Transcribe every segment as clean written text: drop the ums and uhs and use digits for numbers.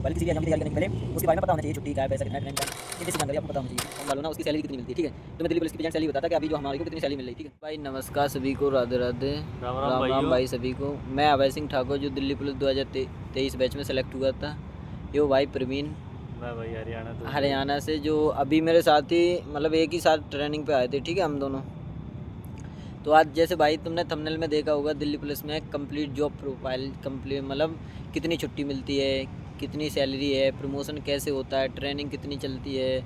बल्कि किसी भी एग्जाम की तैयारी करने के पहले उसके बारे में पता होना चाहिए, छुट्टी क्या है, पैसा कितना है, ट्रेन का ये बेसिक जानकारी आपको पता होना चाहिए। फॉर्म डालो ना, उसकी सैलरी कितनी मिलती है, ठीक है। तो मैं दिल्ली पुलिस की प्रेजेंट सैलरी बताता कि अभी जो हमारे को कितनी सैलरी मिल रही है, ठीक है भाई। नमस्कार सभी को, राधे राधे, राम राम राम राम भाइयों। भाई सभी को। मैं अभय सिंह ठाकुर जो दिल्ली पुलिस 2023 बैच में सेलेक्ट हुआ था। यो भाई प्रवीण मैं भाई हरियाणा से, जो अभी मेरे साथ ही मतलब एक ही साथ ट्रेनिंग पे आए थे, ठीक है हम दोनों। तो आज जैसे भाई तुमने थंबनेल में देखा होगा, दिल्ली पुलिस में कंप्लीट जॉब प्रोफाइल, कंप्लीट मतलब कितनी छुट्टी मिलती है, कितनी सैलरी है, प्रमोशन कैसे होता है, ट्रेनिंग कितनी चलती है,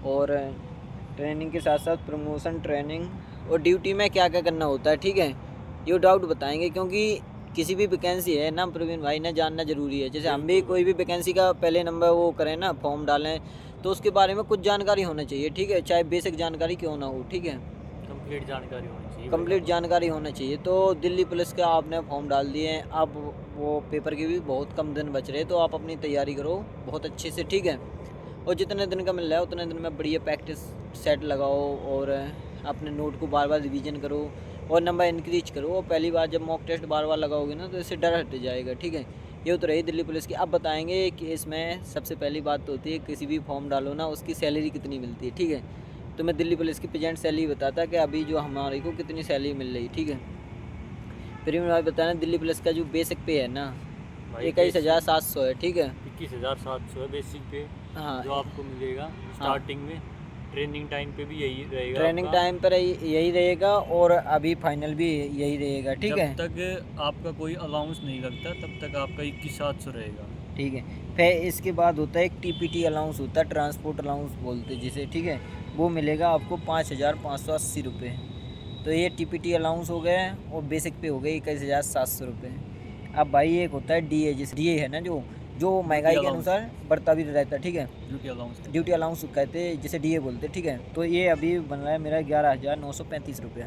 और ट्रेनिंग के साथ साथ प्रमोशन, ट्रेनिंग और ड्यूटी में क्या क्या करना होता है, ठीक है। ये डाउट बताएंगे, क्योंकि किसी भी वैकेंसी है ना प्रवीण भाई ना, जानना ज़रूरी है। जैसे हम भी कोई भी वैकेंसी का पहले नंबर वो करें ना, फॉर्म डालें, तो उसके बारे में कुछ जानकारी होना चाहिए, ठीक है, चाहे बेसिक जानकारी क्यों ना हो, ठीक है। कंप्लीट जानकारी होनी चाहिए। कंप्लीट जानकारी होना चाहिए। तो दिल्ली पुलिस का आपने फॉर्म डाल दिए हैं, अब वो पेपर के भी बहुत कम दिन बच रहे, तो आप अपनी तैयारी करो बहुत अच्छे से, ठीक है। और जितने दिन का मिल रहा है उतने दिन में बढ़िया प्रैक्टिस सेट लगाओ, और अपने नोट को बार बार रिवीजन करो, और नंबर इंक्रीज करो। और पहली बार जब मॉक टेस्ट बार बार लगाओगे ना, तो इससे डर हट जाएगा, ठीक है। ये तो रही दिल्ली पुलिस की। अब बताएंगे कि इसमें सबसे पहली बात तो होती है, किसी भी फॉर्म डालो ना, उसकी सैलरी कितनी मिलती है, ठीक है। तो मैं दिल्ली पुलिस की प्रेजेंट सैलरी बताता कि अभी जो हमारे को कितनी सैलरी मिल रही, ठीक है। प्रीमियम भाई बताना, दिल्ली पुलिस का जो बेसिक पे है ना, 21,700 है, ठीक है। 21,700 है बेसिक पे, हाँ जो आपको मिलेगा स्टार्टिंग में। ट्रेनिंग टाइम पे भी यही रहेगा ट्रेनिंग आपका। टाइम पर यही रहेगा, और अभी फाइनल भी यही रहेगा, ठीक है। जब तक आपका कोई अलाउंस नहीं लगता तब तक आपका 21,700 रहेगा। ठीक है, फिर इसके बाद होता है एक टीपीटी अलाउंस होता है, ट्रांसपोर्ट अलाउंस बोलते हैं जिसे, ठीक है। वो मिलेगा आपको 5,580 रुपये। तो ये टीपीटी अलाउंस हो गए, और बेसिक पे हो गए 21,700 रुपये। अब भाई एक होता है डीए, जिस डीए है ना, जो महंगाई के अनुसार बढ़ता भी रहता है, ठीक है। ड्यूटी अलाउंस कहते हैं, जिसे डीए बोलते हैं, ठीक है। तो ये अभी बन रहा है मेरा 11,935 रुपया,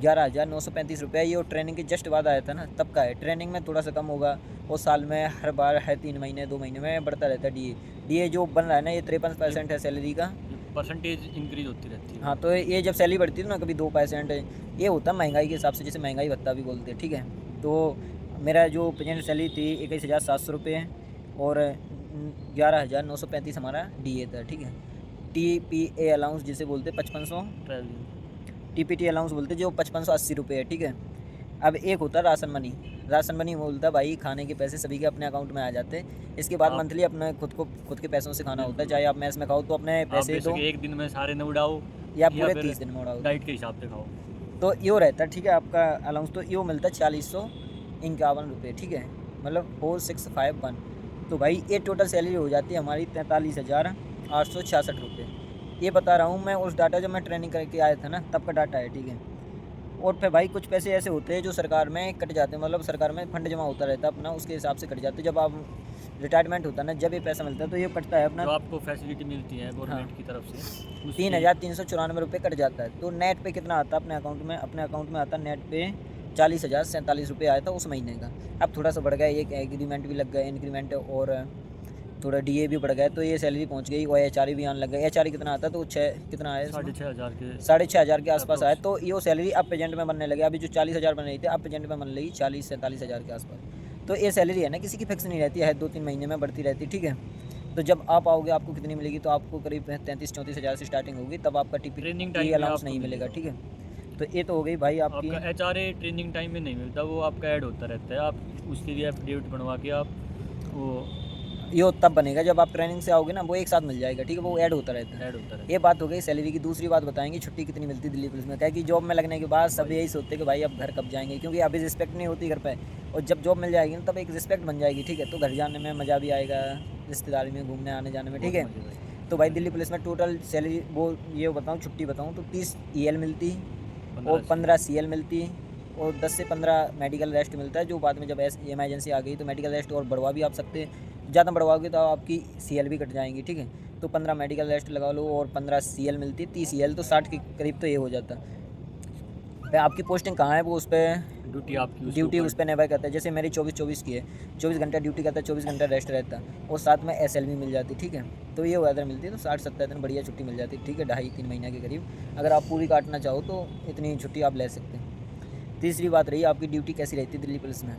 11,935 रुपया। ये और ट्रेनिंग के जस्ट बाद आया था ना, तब का है। ट्रेनिंग में थोड़ा सा कम होगा, और साल में हर बार हर 3 महीने 2 महीने में बढ़ता रहता है डीए। डीए जो बन रहा है ना, ये 53% है सैलरी का, परसेंटेज इंक्रीज होती रहती है। हाँ। तो ये जब सैलरी बढ़ती है ना, कभी 2%, ये होता है महंगाई के हिसाब से, जैसे महंगाई भत्ता भी बोलते हैं, ठीक है। तो मेरा जो प्रेजेंट सैलरी थी 21,700 रुपये है, और 11,935 हमारा डीए था, ठीक है। टीपीए अलाउंस जिसे बोलते 5500, टीपीटी अलाउंस बोलते जो 5580 रुपये है, ठीक है। अब एक होता है राशन मनी। राशन मनी बोलता है भाई, खाने के पैसे सभी के अपने अकाउंट में आ जाते हैं। इसके बाद मंथली अपने खुद के पैसों से खाना होता है, चाहे आप मैस में खाओ तो अपने पैसे दो, एक दिन में सारे न उड़ाओ, या पूरे 30 दिन में उड़ाओ, डाइट के हिसाब से खाओ। तो यो रहता है, ठीक है, आपका अलाउंस। तो यो मिलता है 4,451 रुपये, ठीक है, मतलब 4651। तो भाई ये टोटल सैलरी हो जाती है हमारी 43,866 रुपये। ये बता रहा हूँ मैं, उस डाटा जब मैं ट्रेनिंग करके आया था ना, तब का डाटा है, ठीक है। और फिर भाई कुछ पैसे ऐसे होते हैं जो सरकार में कट जाते हैं, मतलब सरकार में फंड जमा होता रहता है अपना, उसके हिसाब से कट जाते हैं। जब आप रिटायरमेंट होता है ना, जब ये पैसा मिलता है, तो ये कटता है अपना, जो आपको फैसिलिटी मिलती है गवर्नमेंट की तरफ से, 3,394 रुपये कट जाता है। तो नेट पे कितना आता है अपने अकाउंट में? अपने अकाउंट में आता है नेट पे 40,047 रुपये आया था उस महीने का। अब थोड़ा सा बढ़ गया, एक एग्रीमेंट भी लग गया, इंक्रीमेंट, और थोड़ा डीए भी बढ़ गया, तो ये सैलरी पहुंच गई। और एचआरए भी आने लग गया। एचआरए कितना आता है? तो कितना आया? 6,500 के आसपास आया। तो ये सैलरी अब प्रेजेंट में बनने लगे। अभी जो 40,000 बन रही थी, अब प्रेजेंट में बन रही 40-47,000 के आसपास। तो ये सैलरी है ना, किसी की फिक्स नहीं रहती है, 2-3 महीने में बढ़ती रहती है, ठीक है। तो जब आप आओगे आपको कितनी मिलेगी? तो आपको करीब 33-34 हज़ार से स्टार्टिंग होगी, तब आपका टीपी अलाउंस नहीं मिलेगा, ठीक है। तो ये तो हो गई भाई आपकी। आपका एचआरए ट्रेनिंग टाइम में नहीं मिलता, वो आपका ऐड होता रहता है। आप उसके लिए एफिडेविट बनवा के आप वो ये तब बनेगा जब आप ट्रेनिंग से आओगे ना, वो एक साथ मिल जाएगा, ठीक है, वो ऐड होता रहता है। ये बात हो गई सैलरी की। दूसरी बात बताएंगे, छुट्टी कितनी मिलती है दिल्ली पुलिस में। क्या कि जॉब में लगने के बाद सब यही सोचते हैं कि भाई अब घर कब जाएंगे, क्योंकि अभी रिस्पेक्ट नहीं होती घर पे, और जब जॉब मिल जाएगी ना, तब एक रिस्पेक्ट बन जाएगी, ठीक है। तो घर जाने में मज़ा भी आएगा, रिश्तेदारी में घूमने आने जाने में, ठीक है। तो भाई दिल्ली पुलिस में टोटल सैलरी वो ये बताऊँ, छुट्टी बताऊँ तो 30 EL मिलती, और 15 CL मिलती, और 10 से 15 मेडिकल रेस्ट मिलता है, जो बाद में जब इमरजेंसी आ गई तो मेडिकल रेस्ट और बढ़वा भी आप सकते हैं। ज़्यादा बढ़वाओगे तो आपकी CL भी कट जाएंगी, ठीक है। तो 15 मेडिकल रेस्ट लगा लो, और 15 CL मिलती है, 30 CL तो 60 के करीब तो ये हो जाता है। आपकी पोस्टिंग कहाँ है वो उस पर ड्यूटी उस पर निर्भर करता है। जैसे मेरी 24-24 की है, 24 घंटा ड्यूटी करता है, 24 घंटा रेस्ट रहता है, और साथ में SL भी मिल जाती, ठीक है। तो ये वेदर मिलती है, तो 60-70 दिन बढ़िया छुट्टी मिल जाती है, ठीक है, 2.5-3 महीने के करीब। अगर आप पूरी काटना चाहो तो इतनी छुट्टी आप ले सकते हैं। तीसरी बात रही आपकी ड्यूटी कैसी रहती है दिल्ली पुलिस में।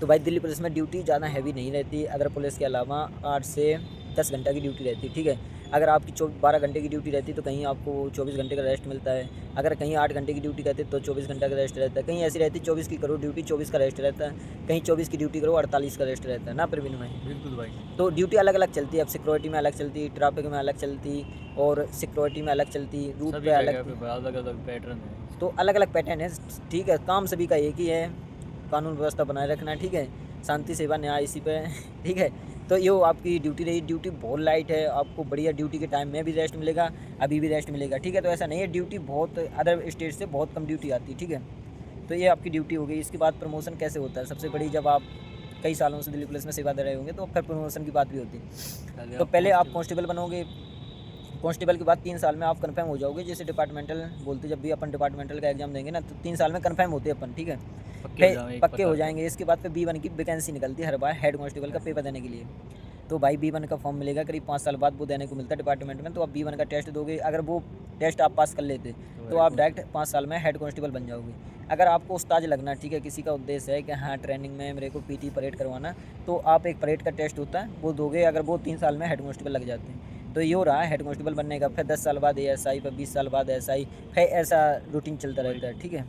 तो भाई दिल्ली पुलिस में ड्यूटी ज़्यादा हैवी नहीं रहती, अदर पुलिस के अलावा 8 से 10 घंटा की ड्यूटी रहती है, ठीक है। अगर आपकी 12 घंटे की ड्यूटी रहती तो कहीं आपको 24 घंटे का रेस्ट मिलता है, अगर कहीं 8 घंटे की ड्यूटी रहती तो 24 घंटा का रेस्ट रहता है, कहीं ऐसी रहती 24 की करो ड्यूटी 24 का रेस्ट रहता है, कहीं 24 की ड्यूटी करो 48 का रेस्ट रहता है ना प्रवीण भाई। बिल्कुल भाई। तो ड्यूटी अलग अलग चलती है, अब सिक्योरिटी में अलग चलती, ट्रैफिक में अलग चलती और सिक्योरिटी में अलग चलती, रूट सभी पे अलग, जगह पे अलग अलग पैटर्न है। तो अलग अलग पैटर्न है, ठीक है। काम सभी का एक ही है, कानून व्यवस्था बनाए रखना, ठीक है, शांति सेवा न्याय इसी पे ठीक है। तो ये आपकी ड्यूटी रही, ड्यूटी बहुत लाइट है, आपको बढ़िया ड्यूटी के टाइम में भी रेस्ट मिलेगा, अभी भी रेस्ट मिलेगा, ठीक है। तो ऐसा नहीं है, ड्यूटी बहुत अदर स्टेट से बहुत कम ड्यूटी आती है, ठीक है। तो ये आपकी ड्यूटी हो गई। इसके बाद प्रमोशन कैसे होता है, सबसे बड़ी, जब आप कई सालों से दिल्ली पुलिस में सेवा दे रहे होंगे तो फिर प्रमोशन की बात भी होती है। तो पहले आप कांस्टेबल बनोगे, कांस्टेबल के बाद 3 साल में आप कन्फर्म हो जाओगे, जैसे डिपार्टमेंटल बोलते, जब भी अपन डिपार्टमेंटल का एग्जाम देंगे ना तो 3 साल में कन्फर्म होते हैं अपन, ठीक है, पक्के हो जाएंगे। इसके बाद फिर B1 की वैकेंसी निकलती है हर बार हेड कांस्टेबल का पेपर देने के लिए। तो भाई B1 का फॉर्म मिलेगा, करीब 5 साल बाद वो देने को मिलता है डिपार्टमेंट में। तो आप B1 का टेस्ट दोगे, अगर वो टेस्ट आप पास कर लेते तो आप डायरेक्ट 5 साल में हेड कांस्टेबल बन जाओगे। अगर आपको उस्ताद लगना, ठीक है, किसी का उद्देश्य है कि हाँ ट्रेनिंग में मेरे को PT परेड करवाना, तो आप एक परेड का टेस्ट होता है वो दोगे, अगर वो 3 साल में हेड कांस्टेबल लग जाते हैं। तो ये हो रहा है हेड कांस्टेबल बनने का। फिर 10 साल बाद ASI, फिर 20 साल बाद SI, फिर ऐसा रूटीन चलता रहता है, ठीक है।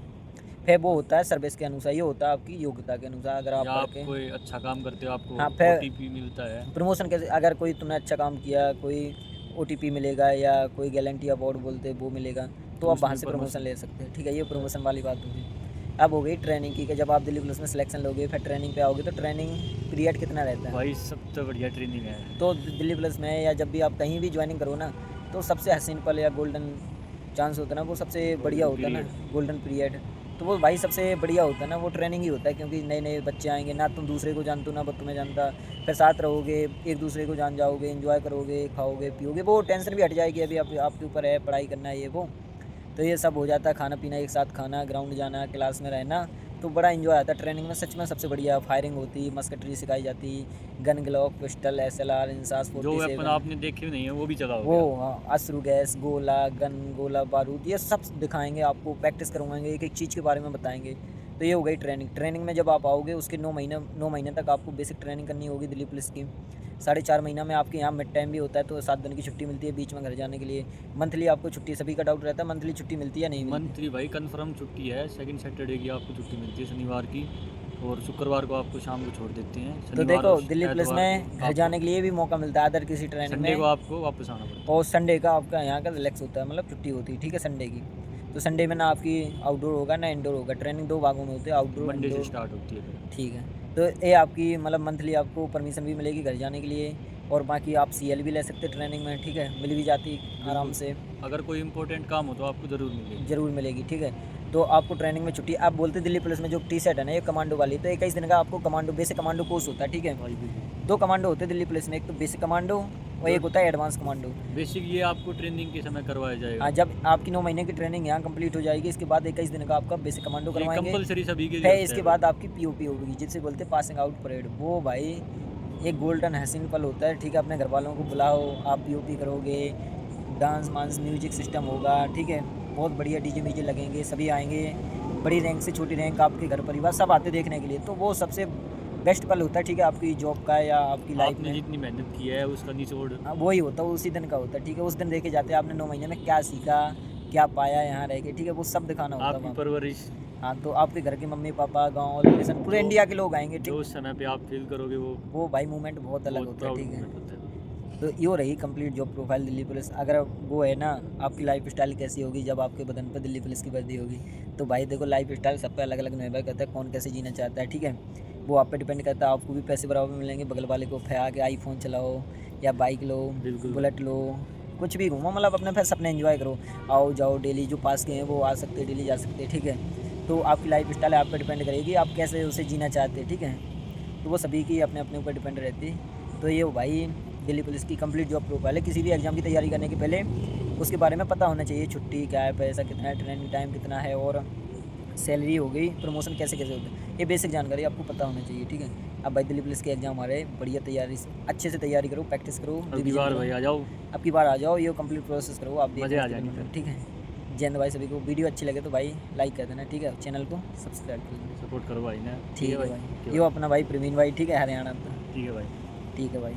फिर वो होता है सर्विस के अनुसार, ये होता है आपकी योग्यता के अनुसार। अगर आप कोई अच्छा काम करते हो आपको हाँ, फिर OTP मिलता है। प्रमोशन कैसे, अगर कोई तुमने अच्छा काम किया, कोई OTP मिलेगा या कोई गारंटी अवार्ड बोलते वो मिलेगा, तो आप वहाँ से प्रमोशन ले सकते हैं, ठीक है। ये प्रमोशन वाली बात होगी। अब हो गई ट्रेनिंग की, कि जब आप दिल्ली पुलिस में सिलेक्शन लोगे, फिर ट्रेनिंग पे आओगे, तो ट्रेनिंग पीरियड कितना रहता है भाई? सबसे बढ़िया ट्रेनिंग है। तो दिल्ली पुलिस में या जब भी आप कहीं भी ज्वाइनिंग करो ना, तो सबसे हसीन पल या गोल्डन चांस होता है ना, वो सबसे बढ़िया होता है ना, गोल्डन पीरियड। तो वो भाई सबसे बढ़िया होता है ना, वो ट्रेनिंग ही होता है, क्योंकि नए नए बच्चे आएंगे ना, तुम दूसरे को जानते हो ना वो तुम्हें जानता, फिर साथ रहोगे, एक दूसरे को जान जाओगे, एंजॉय करोगे, खाओगे पियोगे, वो टेंशन भी हट जाएगी, अभी आपके ऊपर है, पढ़ाई करना है, ये वो, तो ये सब हो जाता है। खाना पीना एक साथ खाना, ग्राउंड जाना, क्लास में रहना, तो बड़ा एंजॉय आता है ट्रेनिंग में। सच में सबसे बढ़िया फायरिंग होती, मस्कटरी सिखाई जाती, gun Glock, pistol, SLR, INSAS 47, जो वेपन आपने देखे भी नहीं है वो भी चलाओगे। वो अश्रु गैस, गोला, गन, गोला बारूद, ये सब दिखाएंगे आपको, प्रैक्टिस करवाएंगे, एक एक चीज़ के बारे में बताएंगे। तो ये हो गई ट्रेनिंग। ट्रेनिंग में जब आप आओगे, उसके 9 महीने तक आपको बेसिक ट्रेनिंग करनी होगी दिल्ली पुलिस की। 4.5 महीना में आपके यहाँ मिड टाइम भी होता है, तो 7 दिन की छुट्टी मिलती है बीच में घर जाने के लिए। मंथली आपको छुट्टी, सभी का डाउट रहता है मंथली छुट्टी मिलती है या नहीं मिलती? मंथली भाई कंफर्म छुट्टी है, सेकंड सैटरडे की आपको छुट्टी मिलती है, शनिवार की, और शुक्रवार को आपको शाम को छोड़ देते हैं। तो देखो दिल्ली पुलिस में घर जाने के लिए भी मौका मिलता है, अदर किसी ट्रेनिंग में संडे को आपको वापस आना पड़ता है, और संडे का आपका यहाँ का रिलैक्स होता है, मतलब छुट्टी होती है, ठीक है, संडे की। तो संडे में ना आपकी आउटडोर होगा ना इंडोर होगा, ट्रेनिंग 2 भागों में होती है, आउटडोर मंडे से स्टार्ट होती है फिर। ठीक है। तो ये आपकी मतलब मंथली आपको परमिशन भी मिलेगी घर जाने के लिए, और बाकी आप CL भी ले सकते हैं ट्रेनिंग में, ठीक है, मिल भी जाती आराम से। अगर कोई इंपॉर्टेंट काम हो तो आपको ज़रूर मिलेगी, ठीक है। तो आपको ट्रेनिंग में छुट्टी, आप बोलते दिल्ली पुलिस में जो T-सेट है ना, ये कमांडो वाली, तो 21 दिन का आपको कमांडो, बेसिक कमांडो कोर्स होता है, ठीक है। भाई 2 कमांडो होते हैं दिल्ली पुलिस में, एक तो बेसिक कमांडो और एक होता है एडवांस कमांडो। बेसिक ये आपको ट्रेनिंग के समय करवाया जाएगा। हाँ, जब आपकी 9 महीने की ट्रेनिंग यहाँ कंप्लीट हो जाएगी, इसके बाद 21 दिन का आपका बेसिक कमांडो करवाएंगे, कंपलसरी सभी के है। लिए इसके बाद आपकी POP होगी, जिससे बोलते हैं पासिंग आउट परेड। वो भाई एक गोल्डन हसीन पल होता है, ठीक है। अपने घर वालों को बुलाओ, आप POP करोगे, डांस मांस म्यूजिक सिस्टम होगा, ठीक है, बहुत बढ़िया DJ लगेंगे, सभी आएंगे, बड़ी रैंक से छोटी रैंक, आपके घर परिवार सब आते देखने के लिए। तो वो सबसे बेस्ट पल होता है, ठीक है, आपकी जॉब का या आपकी लाइफ में जितनी मेहनत की है उसका निचोड़ वही होता है, उसी दिन का होता है, ठीक है। उस दिन देखे जाते हैं आपने 9 महीने में क्या सीखा, क्या पाया यहाँ रह के, ठीक है, वो सब दिखाना होता है आपकी परवरिश। हाँ, तो आपके घर के मम्मी पापा, गांव, रिलेशन, पूरे इंडिया के लोग आएंगे, ठीक। जो उस समय पे आप फील करोगे वो भाई मूवमेंट बहुत अलग होता है, ठीक है। होता है। तो ये रही complete job profile Delhi police. अगर वो है ना, आपकी लाइफ स्टाइल कैसी होगी जब आपके बदन पर दिल्ली पुलिस की वर्दी होगी, तो भाई देखो लाइफ स्टाइल सब पे अलग अलग निर्भर करता है, कौन कैसे जीना चाहता है, ठीक है। वो आप पे डिपेंड करता है। आपको भी पैसे बराबर मिलेंगे, बगल वाले को फैला के आईफोन चलाओ या बाइक लो, बुलेट लो, कुछ भी घूमो, मतलब अपने फिर सपने एंजॉय करो, आओ जाओ, डेली जो पास के हैं वो आ सकते हैं, डेली जा सकते हैं, ठीक है। तो आपकी लाइफ स्टाइल आप पे डिपेंड करेगी, आप कैसे उसे जीना चाहते हैं, ठीक है। तो वो सभी की अपने अपने ऊपर डिपेंड रहती है। तो ये भाई दिल्ली पुलिस की कंप्लीट जॉब प्रोफाइल है। किसी भी एग्जाम की तैयारी करने के पहले उसके बारे में पता होना चाहिए, छुट्टी क्या है, पैसा कितना है, ट्रेनिंग टाइम कितना है, और सैलरी हो गई, प्रमोशन कैसे कैसे होता है, ये बेसिक जानकारी आपको पता होना चाहिए, ठीक है। अब भाई दिल्ली पुलिस के एग्जाम आ रहे हैं, बढ़िया तैयारी, अच्छे से तैयारी करो, प्रैक्टिस करो, अब की बार भाई आ जाओ, अब की बार आ जाओ, ये कंप्लीट प्रोसेस करो, आप मजे आ जाएंगे, ठीक है। जय हिंद भाई सभी को। वीडियो अच्छी लगे तो भाई लाइक कर देना, ठीक है, चैनल को सब्सक्राइब कर लेना। सपोर्ट करो भाई ने। ठीक है भाई भाई, यो अपना भाई प्रवीण भाई, ठीक है, हरियाणा का। ठीक है भाई। ठीक है भाई।